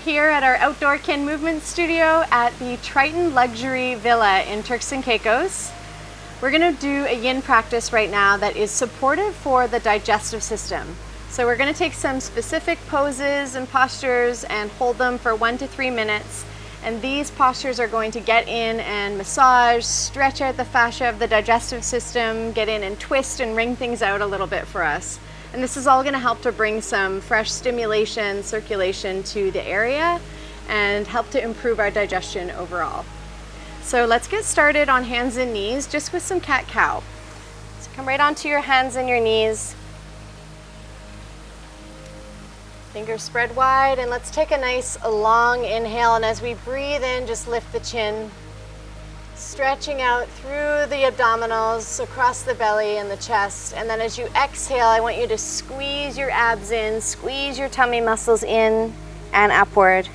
here at our outdoor kin movement studio at the Triton Luxury Villa in Turks and Caicos. We're going to do a yin practice right now that is supportive for the digestive system. So we're going to take some specific poses and postures and hold them for 1 to 3 minutes. And these postures are going to get in and massage, stretch out the fascia of the digestive system, get in and twist and wring things out a little bit for us. And this is all going to help to bring some fresh stimulation, circulation to the area and help to improve our digestion overall. So let's get started on hands and knees just with some cat-cow. So come right onto your hands and your knees. Fingers spread wide, and let's take a nice long inhale, and as we breathe in, just lift the chin, stretching out through the abdominals, across the belly and the chest. And then as you exhale, I want you to squeeze your abs in, squeeze your tummy muscles in and upward.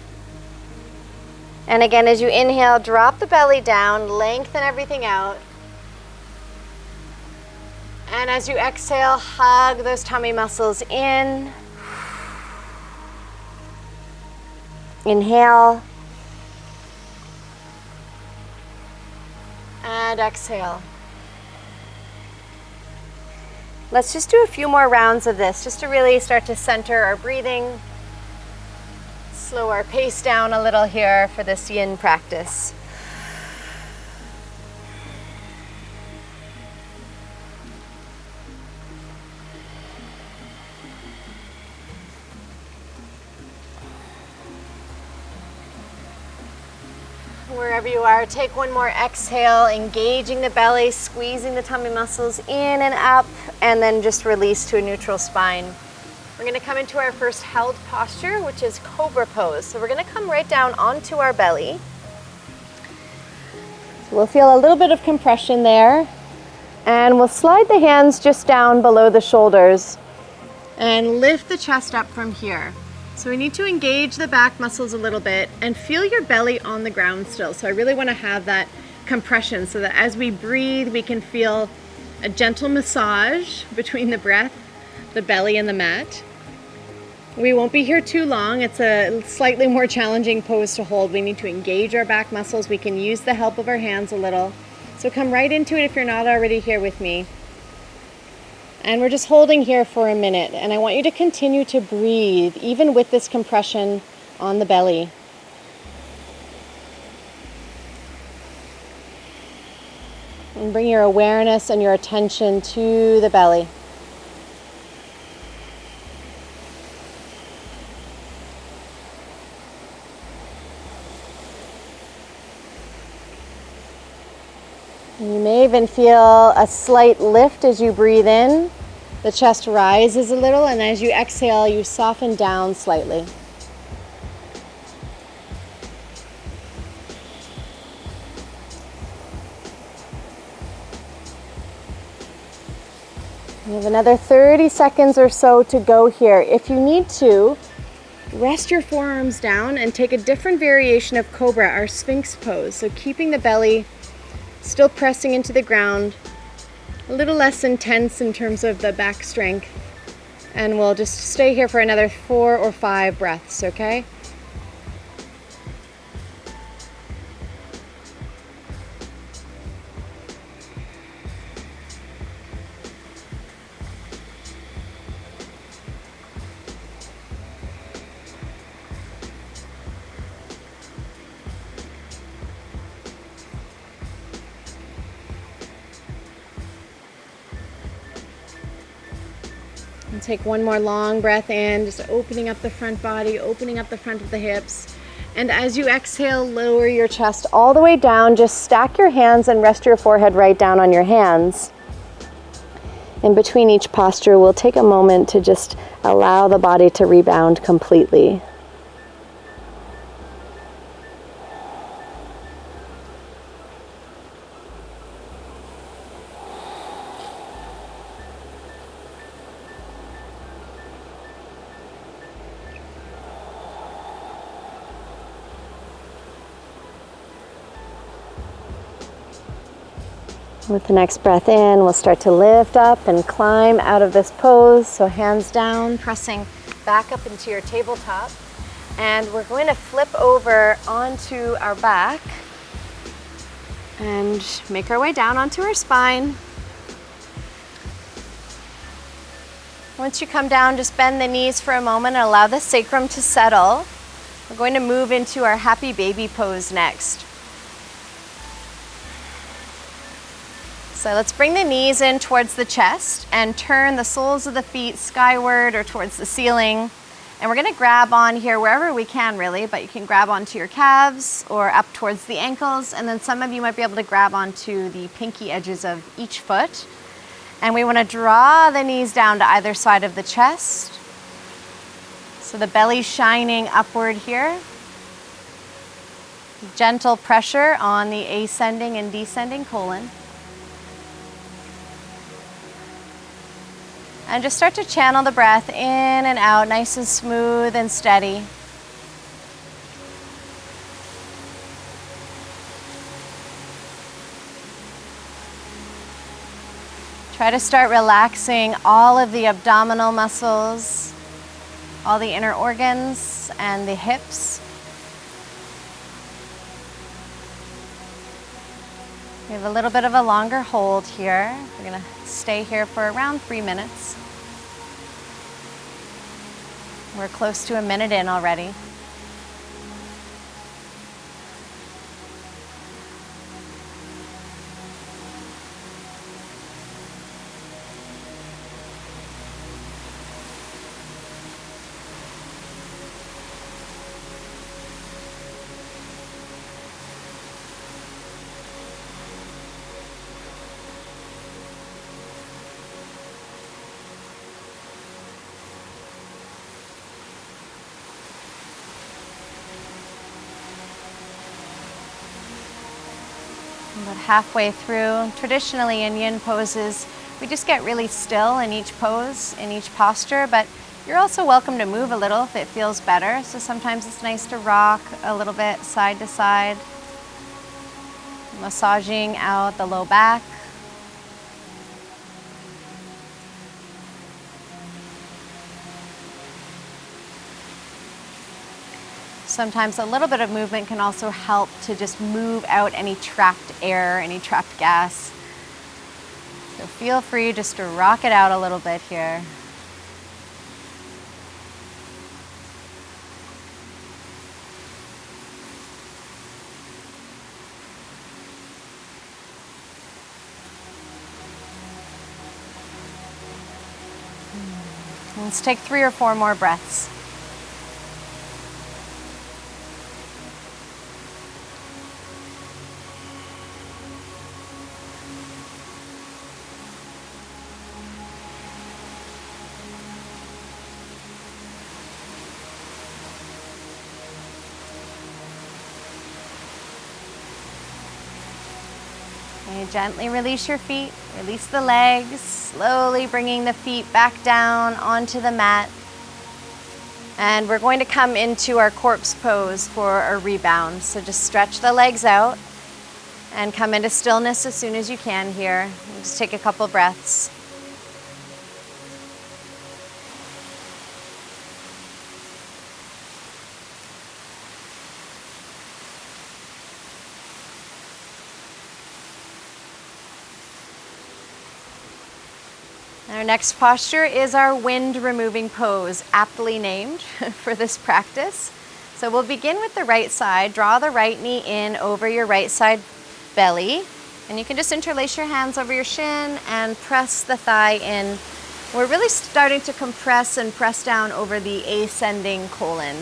And again, as you inhale, drop the belly down, lengthen everything out. And as you exhale, hug those tummy muscles in. Inhale. And exhale. Let's just do a few more rounds of this just to really start to center our breathing. Slow our pace down a little here for this yin practice. Wherever you are, take one more exhale, engaging the belly, squeezing the tummy muscles in and up, and then just release to a neutral spine. We're going to come into our first held posture, which is cobra pose. So we're going to come right down onto our belly. So we'll feel a little bit of compression there, and we'll slide the hands just down below the shoulders and lift the chest up from here. So we need to engage the back muscles a little bit and feel your belly on the ground still. So I really want to have that compression so that as we breathe, we can feel a gentle massage between the breath, the belly, and the mat. We won't be here too long. It's a slightly more challenging pose to hold. We need to engage our back muscles. We can use the help of our hands a little. So come right into it if you're not already here with me. And we're just holding here for a minute, and I want you to continue to breathe, even with this compression on the belly. And bring your awareness and your attention to the belly. You may even feel a slight lift as you breathe in. The chest rises a little, and as you exhale, you soften down slightly. We have another 30 seconds or so to go here. If you need to, rest your forearms down and take a different variation of cobra, our sphinx pose. So keeping the belly still pressing into the ground, a little less intense in terms of the back strength. And we'll just stay here for another 4 or 5 breaths, okay? And take one more long breath in, just opening up the front body, opening up the front of the hips. And as you exhale, lower your chest all the way down. Just stack your hands and rest your forehead right down on your hands. In between each posture, we'll take a moment to just allow the body to rebound completely. With the next breath in, we'll start to lift up and climb out of this pose. So hands down, pressing back up into your tabletop. And we're going to flip over onto our back and make our way down onto our spine. Once you come down, just bend the knees for a moment and allow the sacrum to settle. We're going to move into our happy baby pose next. So let's bring the knees in towards the chest and turn the soles of the feet skyward or towards the ceiling. And we're going to grab on here wherever we can really, but you can grab onto your calves or up towards the ankles. And then some of you might be able to grab onto the pinky edges of each foot. And we want to draw the knees down to either side of the chest. So the belly's shining upward here. Gentle pressure on the ascending and descending colon. And just start to channel the breath in and out, nice and smooth and steady. Try to start relaxing all of the abdominal muscles, all the inner organs and the hips. We have a little bit of a longer hold here. We're going to stay here for around 3 minutes. We're close to a minute in already. About halfway through, traditionally in yin poses, we just get really still in each pose, in each posture, but you're also welcome to move a little if it feels better. So sometimes it's nice to rock a little bit side to side, massaging out the low back. Sometimes a little bit of movement can also help to just move out any trapped air, any trapped gas. So feel free just to rock it out a little bit here. Let's take 3 or 4 more breaths. Okay, gently release your feet, release the legs, slowly bringing the feet back down onto the mat. And we're going to come into our corpse pose for a rebound. So just stretch the legs out and come into stillness as soon as you can here. And just take a couple breaths. Our next posture is our wind removing pose, aptly named for this practice. So we'll begin with the right side. Draw the right knee in over your right side belly. And you can just interlace your hands over your shin and press the thigh in. We're really starting to compress and press down over the ascending colon.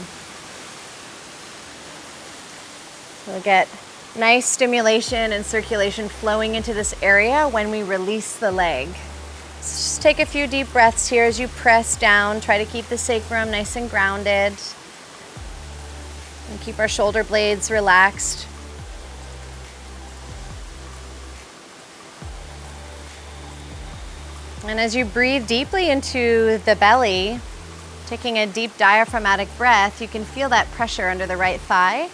We'll get nice stimulation and circulation flowing into this area when we release the leg. So just take a few deep breaths here as you press down. Try to keep the sacrum nice and grounded. And keep our shoulder blades relaxed. And as you breathe deeply into the belly, taking a deep diaphragmatic breath, you can feel that pressure under the right thigh.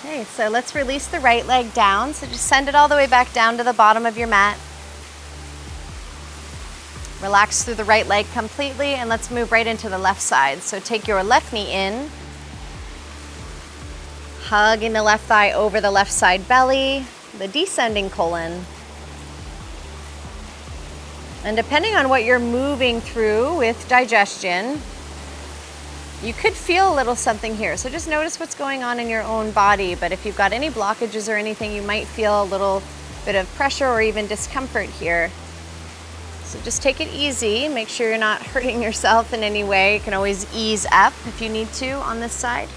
Okay, so let's release the right leg down. So just send it all the way back down to the bottom of your mat. Relax through the right leg completely, and let's move right into the left side. So take your left knee in, hugging the left thigh over the left side belly, the descending colon. And depending on what you're moving through with digestion, you could feel a little something here. So just notice what's going on in your own body. But if you've got any blockages or anything, you might feel a little bit of pressure or even discomfort here. So just take it easy. Make sure you're not hurting yourself in any way. You can always ease up if you need to on this side.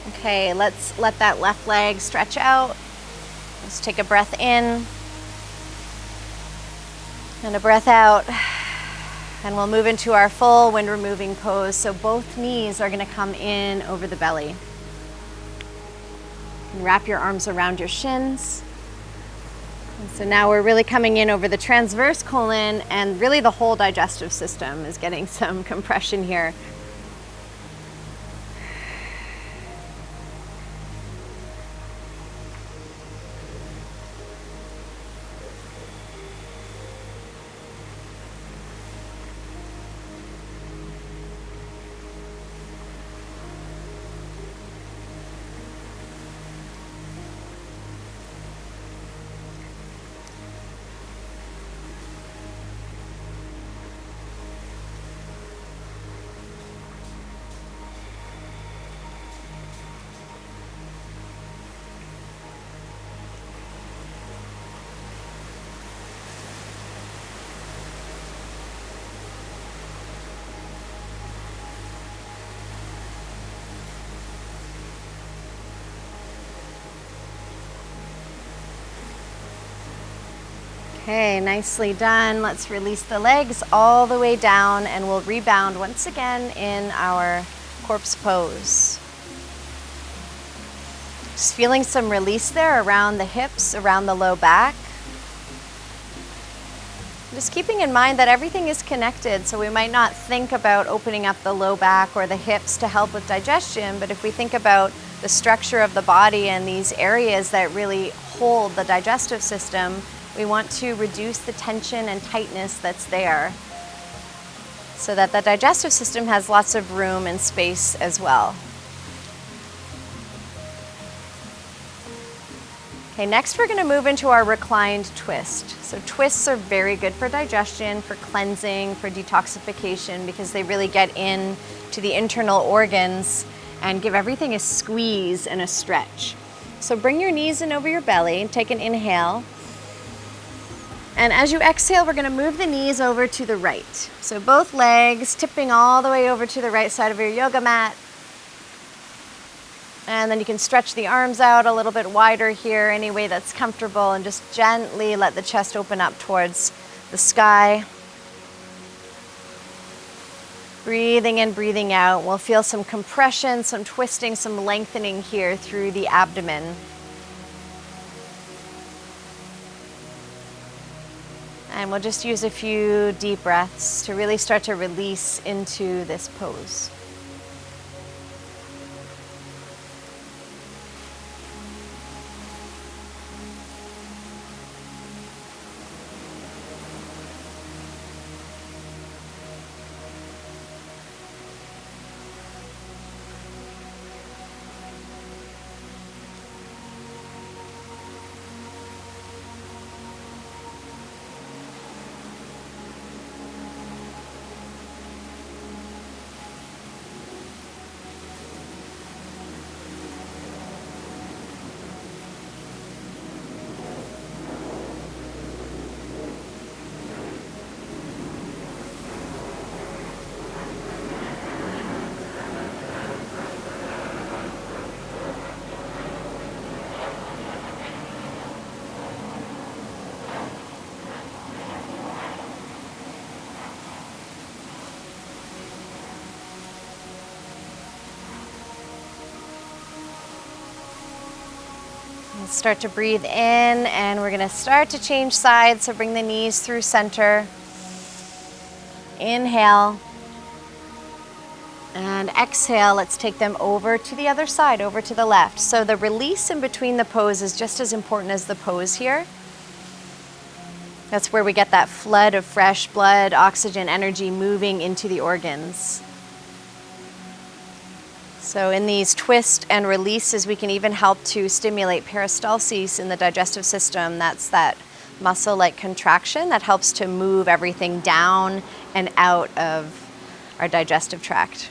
Okay, let's let that left leg stretch out. Let's take a breath in and a breath out. And we'll move into our full wind removing pose. So both knees are gonna come in over the belly. And wrap your arms around your shins. And so now we're really coming in over the transverse colon, and really the whole digestive system is getting some compression here. Okay, nicely done. Let's release the legs all the way down, and we'll rebound once again in our corpse pose. Just feeling some release there around the hips, around the low back. Just keeping in mind that everything is connected, so we might not think about opening up the low back or the hips to help with digestion, but if we think about the structure of the body and these areas that really hold the digestive system, we want to reduce the tension and tightness that's there so that the digestive system has lots of room and space as well. Okay, next we're going to move into our reclined twist. So twists are very good for digestion, for cleansing, for detoxification, because they really get in to the internal organs and give everything a squeeze and a stretch. So bring your knees in over your belly and take an inhale. And as you exhale, we're going to move the knees over to the right. So both legs tipping all the way over to the right side of your yoga mat. And then you can stretch the arms out a little bit wider here, any way that's comfortable, and just gently let the chest open up towards the sky. Breathing in, breathing out. We'll feel some compression, some twisting, some lengthening here through the abdomen. And we'll just use a few deep breaths to really start to release into this pose. Start to breathe in, and we're gonna start to change sides, so bring the knees through center. Inhale. And exhale, let's take them over to the other side, over to the left. So the release in between the pose is just as important as the pose here. That's where we get that flood of fresh blood, oxygen, energy moving into the organs. So in these twists and releases, we can even help to stimulate peristalsis in the digestive system. That's that muscle-like contraction that helps to move everything down and out of our digestive tract.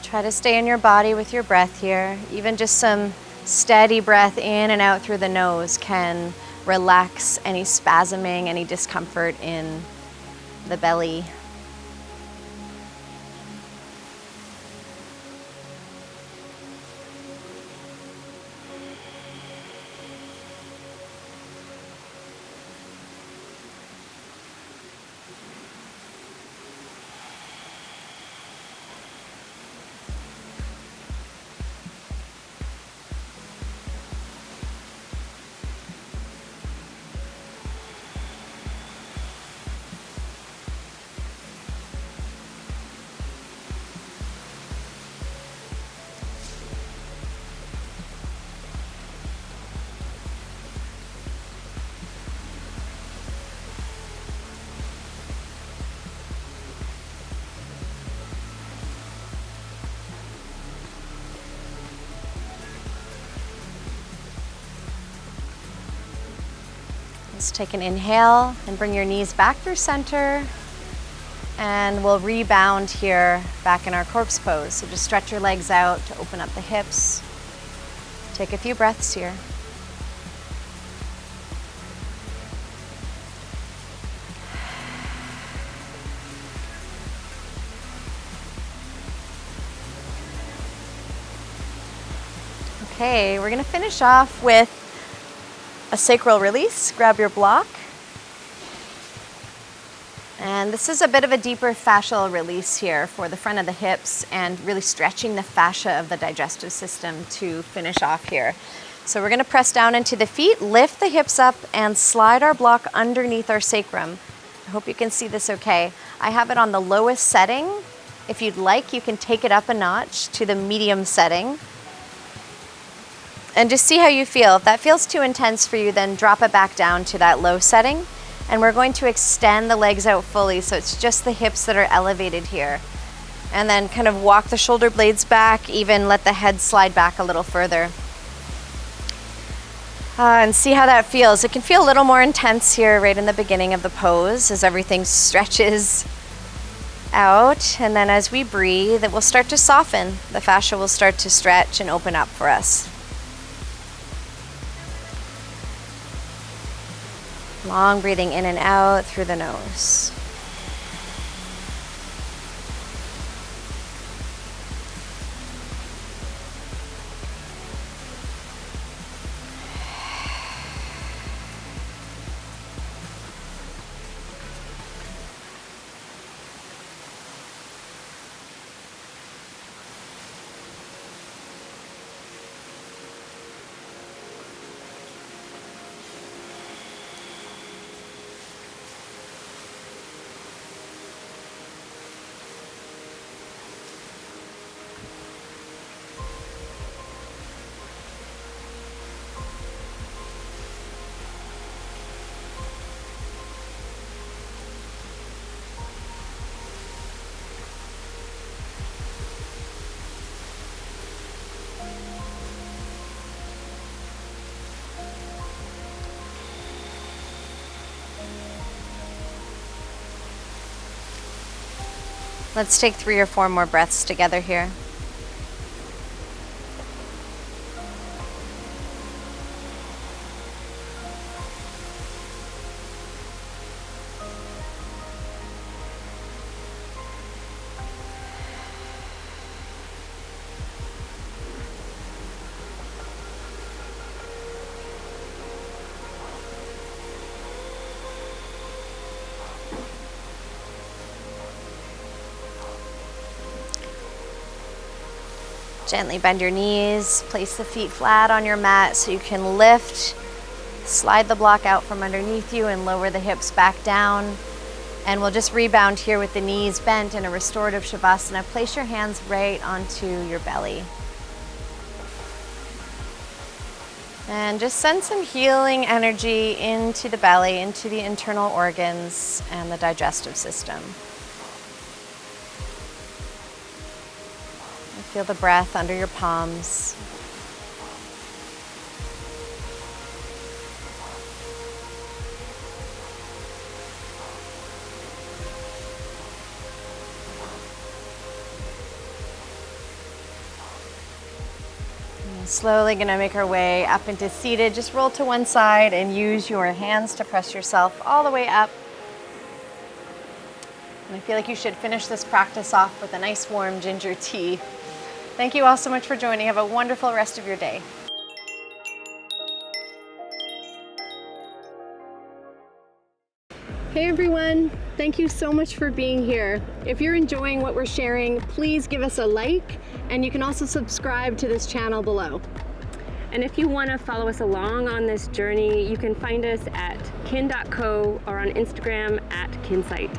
Try to stay in your body with your breath here. Even just some steady breath in and out through the nose can relax any spasming, any discomfort in the belly. Let's take an inhale and bring your knees back through center, and we'll rebound here back in our corpse pose. So just stretch your legs out to open up the hips. Take a few breaths here. Okay, we're gonna finish off with a sacral release. Grab your block. And this is a bit of a deeper fascial release here for the front of the hips and really stretching the fascia of the digestive system to finish off here. So we're gonna press down into the feet, lift the hips up, and slide our block underneath our sacrum. I hope you can see this okay. I have it on the lowest setting. If you'd like, you can take it up a notch to the medium setting. And just see how you feel. If that feels too intense for you, then drop it back down to that low setting. And we're going to extend the legs out fully, so it's just the hips that are elevated here. And then kind of walk the shoulder blades back, even let the head slide back a little further. And see how that feels. It can feel a little more intense here right in the beginning of the pose as everything stretches out. And then as we breathe, it will start to soften. The fascia will start to stretch and open up for us. Long breathing in and out through the nose. Let's take 3 or 4 more breaths together here. Gently bend your knees, place the feet flat on your mat so you can lift, slide the block out from underneath you and lower the hips back down. And we'll just rebound here with the knees bent in a restorative Shavasana. Place your hands right onto your belly. And just send some healing energy into the belly, into the internal organs and the digestive system. And feel the breath under your palms. Slowly gonna make our way up into seated. Just roll to one side and use your hands to press yourself all the way up. And I feel like you should finish this practice off with a nice warm ginger tea. Thank you all so much for joining. Have a wonderful rest of your day. Hey everyone, thank you so much for being here. If you're enjoying what we're sharing, please give us a like, and you can also subscribe to this channel below. And if you want to follow us along on this journey, you can find us at kin.co or on Instagram at kinsight.